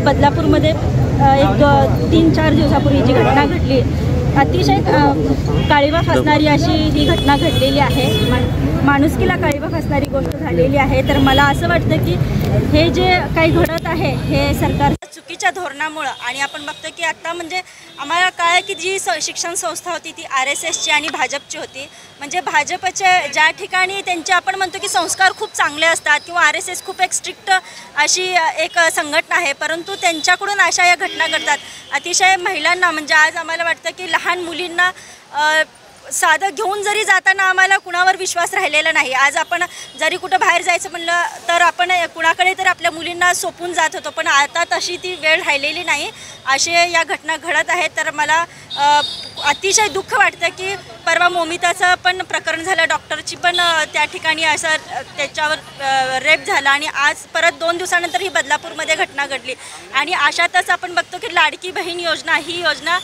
बदलापूरमध्ये एक 3-4 दिवसापूर्वी जी घटना घडली, अतिशय काळीमा फासणारी अशी ही घटना घडलेली आहे. माणुसकीला काळीमा फासणारी गोष्ट झालेली आहे. तर मला असं वाटतं की हे जे काही घडत आहे हे सरकार चुकीच्या धोरणामुळं, आणि आपण बघतो की आता म्हणजे आम्हाला कळलं की जी शिक्षण संस्था होती ती RSSची आणि भाजपची होती. म्हणजे भाजपच्या ज्या ठिकाणी त्यांचे आपण म्हणतो की संस्कार खूप चांगले असतात किंवा RSS खूप एक स्ट्रिक्ट अशी एक संघटना आहे, परंतु त्यांच्याकडून अशा या घटना घडतात. अतिशय महिलांना म्हणजे आज आम्हाला वाटतं की लहान मुलींना साधं घेऊन जरी जाताना आम्हाला कुणावर विश्वास राहिलेला नाही. आज आपण जरी कुठं बाहेर जायचं म्हणलं तर आपण कुणाकडे तर आपल्या मुलींना सोपून जात होतो, पण आता तशी ती वेळ राहिलेली नाही. असे या घटना घडत आहेत. तर मला अतिशय दुःख वाटतं की परवा मोमिताचं पण प्रकरण झालं, डॉक्टरची पण त्या ठिकाणी असं त्याच्यावर रेप झाला, आणि आज परत 2 दिवसानंतर ही बदलापूरमध्ये घटना घडली. आणि अशातच आपण बघतो की लाडकी बहीण योजना ही योजना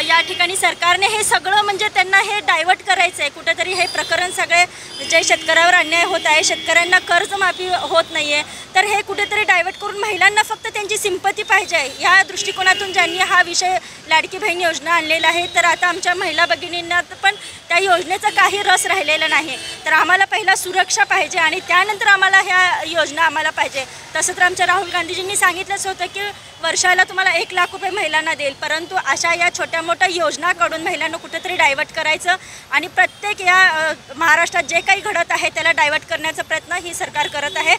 या ठिकाणी सरकारने हे सगळं म्हणजे त्यांना हे डायवर्ट करायचं आहे. कुठेतरी हे प्रकरण सगळे जे शेतकऱ्यावर अन्याय होत आहे, शेतकऱ्यांना कर्जमाफी होत नाही आहे, तर हे कुठेतरी डायवर्ट करून महिलांना फक्त त्यांची सिंपती पाहिजे या दृष्टिकोनातून ज्यांनी हा विषय लाडकी बहीण योजना आणलेला आहे. तर आता आमच्या महिला भगिनींना पण त्या योजनेचा काही रस राहिलेला नाही. तर आम्हाला पहिला सुरक्षा पाहिजे आणि त्यानंतर आम्हाला ह्या योजना आम्हाला पाहिजे. तसं तर आमच्या राहुल गांधीजींनी सांगितलंच होतं की वर्षाला तुम्हाला 1 लाख रुपये महिलांना देईल, परंतु अशा या छोट्या मोठ्या योजना काढून महिलांना कुठेतरी डायवर्ट करायचं आणि प्रत्येक या महाराष्ट्रात जे काही घडत आहे त्याला डायवर्ट करण्याचा प्रयत्न ही सरकार करत आहे.